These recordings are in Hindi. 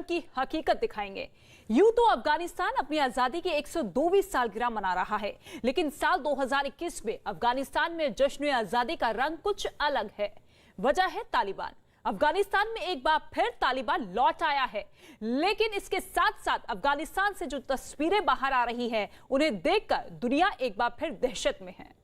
की हकीकत दिखाएंगे। यूं तो अफगानिस्तान अपनी आजादी की 102वीं सालगिरह मना रहा है, लेकिन साल 2021 में अफगानिस्तान में जश्न आजादी का रंग कुछ अलग है। वजह है तालिबान। अफगानिस्तान में एक बार फिर तालिबान लौट आया है, लेकिन इसके साथ साथ अफगानिस्तान से जो तस्वीरें बाहर आ रही हैं, उन्हें देखकर दुनिया एक बार फिर दहशत में है।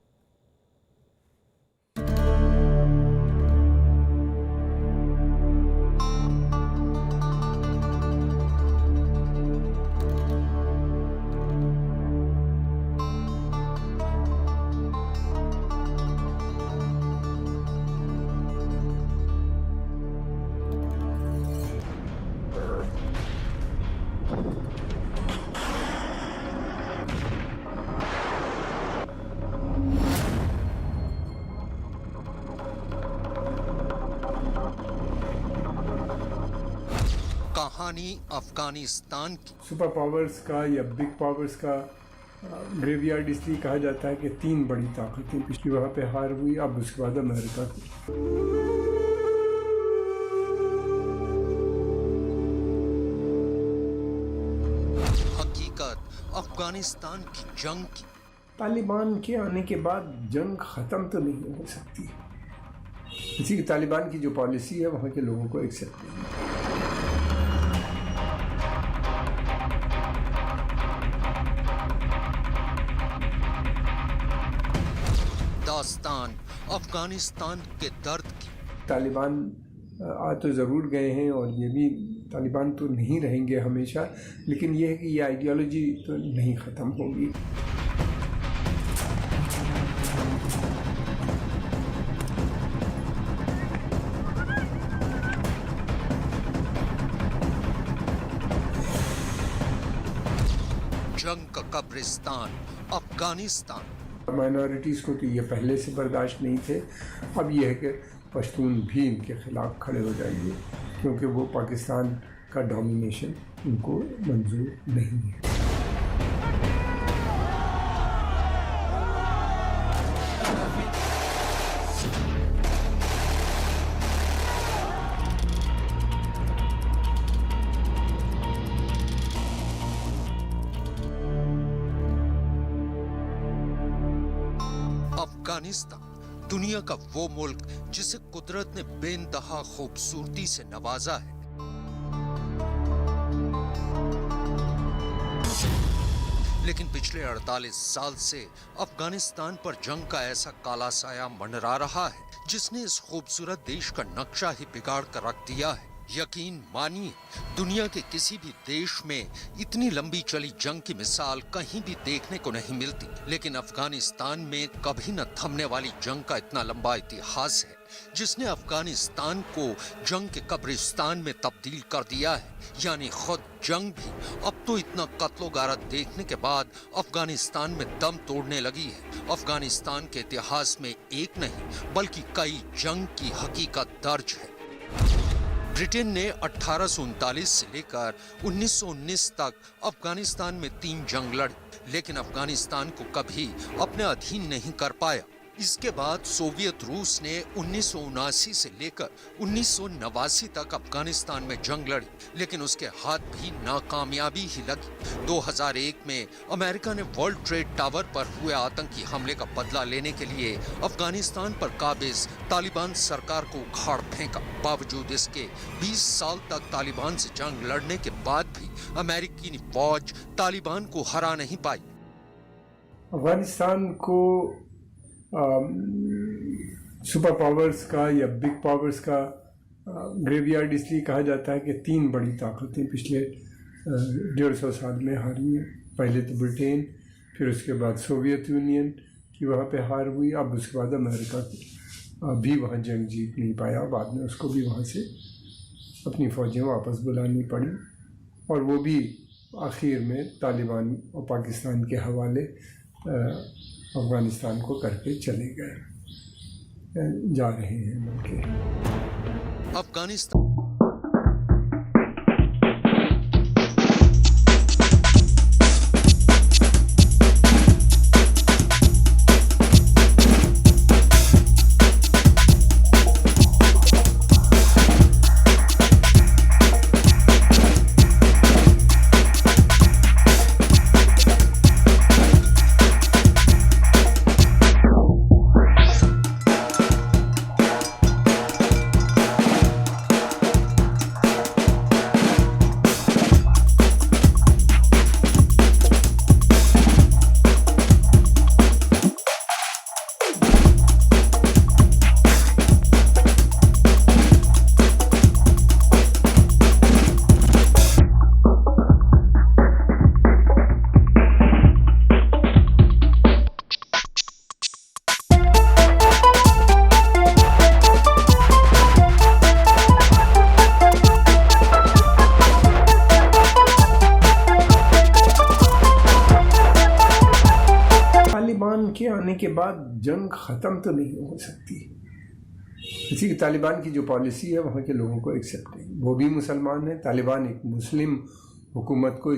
कहानी अफगानिस्तान की। सुपर पावर्स का या बिग पावर्स का ग्रेवयार्ड इसलिए कहा जाता है कि 3 बड़ी ताकतें पिछली वहाँ पे हार हुई, अब उसके बाद अमेरिका की। हकीकत अफगानिस्तान की जंग की। तालिबान के आने के बाद जंग ख़त्म तो नहीं हो सकती, इसी की तालिबान की जो पॉलिसी है वहाँ के लोगों को एक्सेप्ट नहीं है। दास्तान अफगानिस्तान के दर्द की। तालिबान आ तो ज़रूर गए हैं और ये भी तालिबान तो नहीं रहेंगे हमेशा, लेकिन ये है कि ये आइडियोलॉजी तो नहीं ख़त्म होगी। जंग का कब्रिस्तान अफगानिस्तान। माइनॉरिटीज़ को तो ये पहले से बर्दाश्त नहीं थे, अब यह है कि पश्तून भी इनके ख़िलाफ़ खड़े हो जाएंगे, क्योंकि वो पाकिस्तान का डोमिनेशन उनको मंजूर नहीं है। अफगानिस्तान दुनिया का वो मुल्क जिसे कुदरत ने बेइंतहा खूबसूरती से नवाजा है। लेकिन पिछले 48 साल से अफगानिस्तान पर जंग का ऐसा काला साया मंडरा रहा है जिसने इस खूबसूरत देश का नक्शा ही बिगाड़ कर रख दिया है। यकीन मानिए, दुनिया के किसी भी देश में इतनी लंबी चली जंग की मिसाल कहीं भी देखने को नहीं मिलती, लेकिन अफगानिस्तान में कभी न थमने वाली जंग का इतना लंबा इतिहास है जिसने अफगानिस्तान को जंग के कब्रिस्तान में तब्दील कर दिया है। यानी खुद जंग भी अब तो इतना कत्लो गारत देखने के बाद अफगानिस्तान में दम तोड़ने लगी है। अफगानिस्तान के इतिहास में एक नहीं बल्कि कई जंग की हकीकत दर्ज है। ब्रिटेन ने 1839 से लेकर 1919 तक अफगानिस्तान में 3 जंग लड़ी, लेकिन अफगानिस्तान को कभी अपने अधीन नहीं कर पाया। इसके बाद सोवियत रूस ने 1979 से लेकर 1989 तक अफगानिस्तान में जंग लड़ी, लेकिन उसके हाथ भी नाकामयाबी ही लगी। 2001 में अमेरिका ने वर्ल्ड ट्रेड टावर पर हुए आतंकी हमले का बदला लेने के लिए अफगानिस्तान पर काबिज तालिबान सरकार को उखाड़ फेंका। बावजूद इसके 20 साल तक तालिबान से जंग लड़ने के बाद भी अमेरिकी फौज तालिबान को हरा नहीं पाई। अफगानिस्तान को सुपर पावर्स का या बिग पावर्स का ग्रेवयार्ड इसलिए कहा जाता है कि 3 बड़ी ताकतें पिछले 150 साल में हारी हैं। पहले तो ब्रिटेन, फिर उसके बाद सोवियत यूनियन की वहाँ पे हार हुई, अब उसके बाद अमेरिका भी वहाँ जंग जीत नहीं पाया। बाद में उसको भी वहाँ से अपनी फ़ौजें वापस बुलानी पड़ी और वो भी आखिर में तालिबान और पाकिस्तान के हवाले अफगानिस्तान को करके चले गए, जा रहे हैं मुल्क अफगानिस्तान। के बाद जंग ख़त्म तो नहीं हो सकती। इसी की तालिबान की जो पॉलिसी है वहाँ के लोगों को एक्सेप्ट नहीं, वो भी मुसलमान हैं। तालिबान एक मुस्लिम हुकूमत को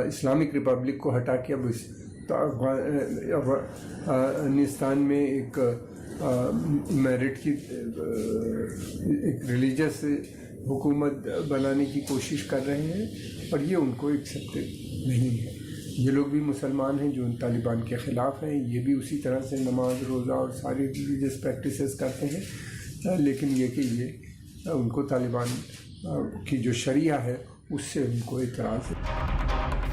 इस्लामिक रिपब्लिक को हटा के अब इस अफगानिस्तान में एक मेरिट की एक रिलीजियस हुकूमत बनाने की कोशिश कर रहे हैं और ये उनको एक्सेप्टेड नहीं है। ये लोग भी मुसलमान हैं जो तालिबान के ख़िलाफ़ हैं, ये भी उसी तरह से नमाज रोज़ा और सारी रिलीजियस प्रैक्टिसेस करते हैं, लेकिन ये कि ये उनको तालिबान की जो शरिया है उससे उनको इतराज़ है।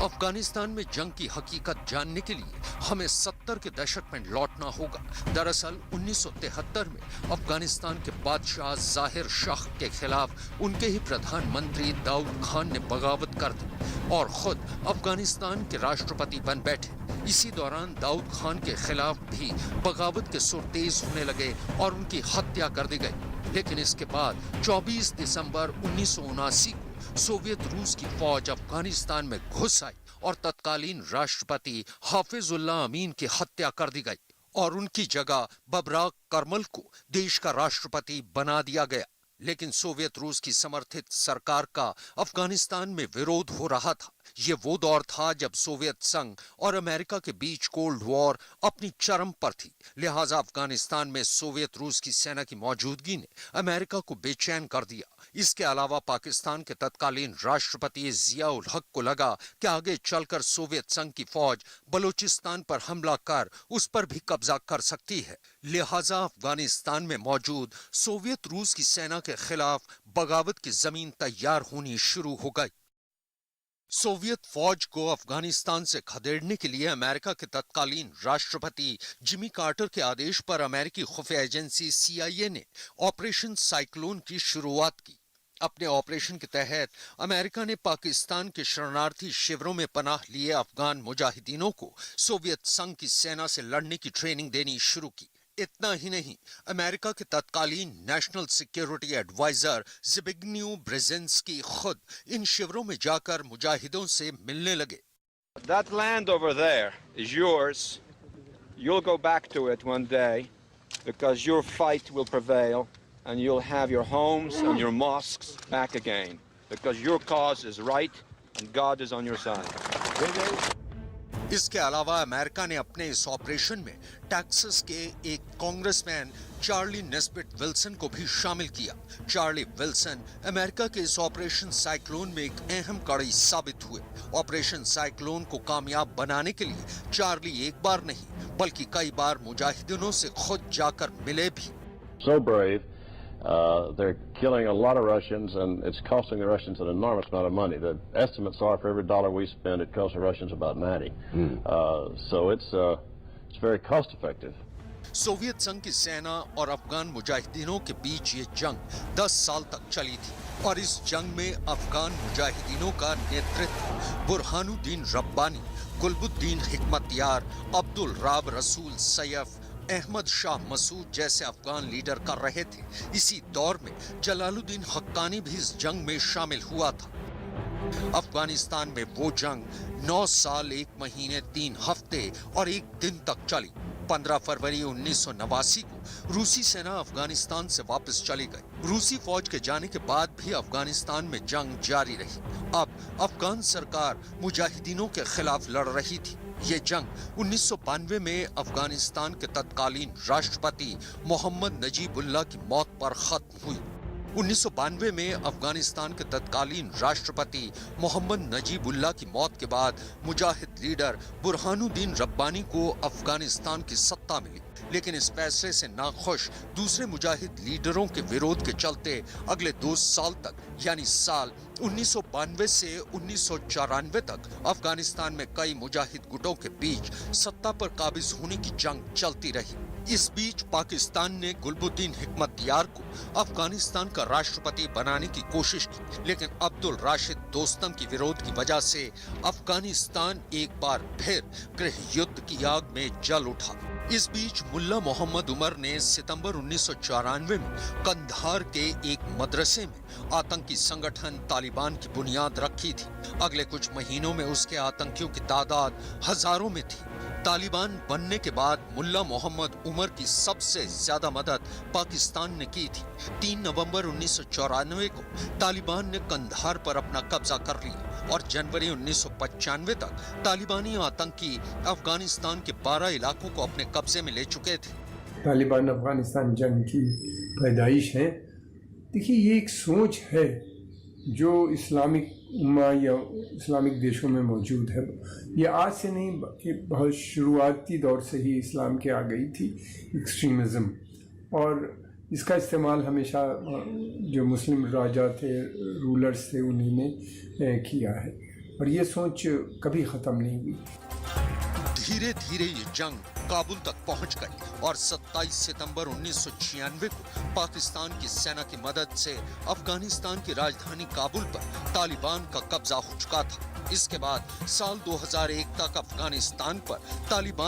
अफगानिस्तान में जंग की हकीकत जानने के लिए हमें 70 के दशक में लौटना होगा। दरअसल 1973 में अफगानिस्तान के बादशाह जाहिर शाह के खिलाफ उनके ही प्रधानमंत्री दाऊद खान ने बगावत कर दी और खुद अफगानिस्तान के राष्ट्रपति बन बैठे। इसी दौरान दाऊद खान के खिलाफ भी बगावत के सुर तेज होने लगे और उनकी हत्या कर दी गई। लेकिन इसके बाद 24 दिसंबर 1979 को सोवियत रूस की फौज अफगानिस्तान में घुस आई और तत्कालीन राष्ट्रपति हाफिजुल्लाह अमीन की हत्या कर दी गई और उनकी जगह बबराक करमल को देश का राष्ट्रपति बना दिया गया। लेकिन सोवियत रूस की समर्थित सरकार का अफगानिस्तान में विरोध हो रहा था। ये वो दौर था जब सोवियत संघ और अमेरिका के बीच कोल्ड वॉर अपनी चरम पर थी। लिहाजा अफगानिस्तान में सोवियत रूस की सेना की मौजूदगी ने अमेरिका को बेचैन कर दिया। इसके अलावा पाकिस्तान के तत्कालीन राष्ट्रपति जिया उल हक को लगा कि आगे चलकर सोवियत संघ की फौज बलूचिस्तान पर हमला कर उस पर भी कब्जा कर सकती है। लिहाजा अफगानिस्तान में मौजूद सोवियत रूस की सेना के खिलाफ बगावत की जमीन तैयार होनी शुरू हो गई। सोवियत फौज को अफगानिस्तान से खदेड़ने के लिए अमेरिका के तत्कालीन राष्ट्रपति जिमी कार्टर के आदेश पर अमेरिकी खुफिया एजेंसी CIA ने ऑपरेशन साइक्लोन की शुरुआत की। अपने ऑपरेशन के तहत अमेरिका ने पाकिस्तान के शरणार्थी शिविरों में पनाह लिए अफगान मुजाहिदीनों को सोवियत संघ की सेना से लड़ने की ट्रेनिंग देनी शुरू की। इतना ही नहीं, अमेरिका के तत्कालीन नेशनल सिक्योरिटी एडवाइजर ज़िबिग्नेव ब्रेजेंस्की खुद इन शिविरों में जाकर मुजाहिदों से मिलने लगे। That land over there is yours. You'll go back to it one day because your fight will prevail and you'll have your homes and your mosques back again because your cause is right and God is on your side. इसके अलावा अमेरिका ने अपने इस ऑपरेशन में टेक्सास के एक कांग्रेसमैन चार्ली नेस्बिट विल्सन को भी शामिल किया। चार्ली विल्सन अमेरिका के इस ऑपरेशन साइक्लोन में एक अहम कड़ी साबित हुए। ऑपरेशन साइक्लोन को कामयाब बनाने के लिए चार्ली एक बार नहीं बल्कि कई बार मुजाहिदीनों से खुद जाकर मिले भी। So brave. They're killing a lot of Russians, and it's costing the Russians an enormous amount of money. The estimates are for every dollar we spend, it costs the Russians about 90. So it's very cost effective. Soviet संघ की सेना और अफगान मुजाहिदीनों के बीच ये जंग 10 साल तक चली थी और इस जंग में अफगान मुजाहिदीनों का नेतृत्व बुरहानुद्दीन रब्बानी, गुलबुद्दीन हिकमतयार, अब्दुल राब रसूल सैयफ, अहमद शाह मसूद जैसे अफगान लीडर कर रहे थे। इसी दौर में जलालुद्दीन हक्कानी भी इस जंग में शामिल हुआ था। अफगानिस्तान में वो जंग 9 साल 1 महीने 3 हफ्ते और 1 दिन तक चली। 15 फरवरी 1989 को रूसी सेना अफगानिस्तान से वापस चली गई। रूसी फौज के जाने के बाद भी अफगानिस्तान में जंग जारी रही। अब अफगान सरकार मुजाहिदीनों के खिलाफ लड़ रही थी। ये जंग 1992 में अफगानिस्तान के तत्कालीन राष्ट्रपति मोहम्मद नजीबुल्लाह की मौत पर खत्म हुई। 1992 में अफगानिस्तान के तत्कालीन राष्ट्रपति मोहम्मद नजीबुल्लाह की मौत के बाद मुजाहिद लीडर बुरहानुद्दीन रब्बानी को अफगानिस्तान की सत्ता मिली। लेकिन इस फैसले से नाखुश दूसरे मुजाहिद लीडरों के विरोध के चलते अगले 2 साल तक यानी साल 1992 से 1994 तक अफगानिस्तान में कई मुजाहिद गुटों के बीच सत्ता पर काबिज होने की जंग चलती रही। इस बीच पाकिस्तान ने गुलबुद्दीन हिकमतयार को अफगानिस्तान का राष्ट्रपति बनाने की कोशिश की, लेकिन अब्दुल राशिद दोस्तम की विरोध की वजह से अफगानिस्तान एक बार फिर गृह युद्ध की आग में जल उठा। इस बीच मुल्ला मोहम्मद उमर ने सितंबर 1994 में कंधार के एक मदरसे में आतंकी संगठन तालिबान की बुनियाद रखी थी। अगले कुछ महीनों में उसके आतंकियों की तादाद हजारों में थी। तालिबान बनने के बाद मुल्ला मोहम्मद उमर की सबसे ज्यादा मदद पाकिस्तान ने की थी। 3 नवंबर 1994 को तालिबान ने कंधार पर अपना कब्जा कर लिया और जनवरी 1995 तक तालिबानी आतंकी अफगानिस्तान के 12 इलाकों को अपने कब्जे में ले चुके थे। तालिबान अफगानिस्तान जंग की पैदाइश है। देखिए, ये एक सोच है जो इस्लामिक उम्मा या इस्लामिक देशों में मौजूद है। ये आज से नहीं कि बहुत शुरुआती दौर से ही इस्लाम के आ गई थी एक्सट्रीमिज़म, और इसका इस्तेमाल हमेशा जो मुस्लिम राजा थे, रूलर्स थे, उन्हीं ने किया है, और ये सोच कभी ख़त्म नहीं हुई। धीरे धीरे ये जंग काबुल तक पहुंच गई और 27 सितंबर 1996 को पाकिस्तान की सेना की मदद से अफगानिस्तान की राजधानी काबुल पर तालिबान का कब्जा हो चुका था। इसके बाद साल 2001 तक अफगानिस्तान पर तालिबान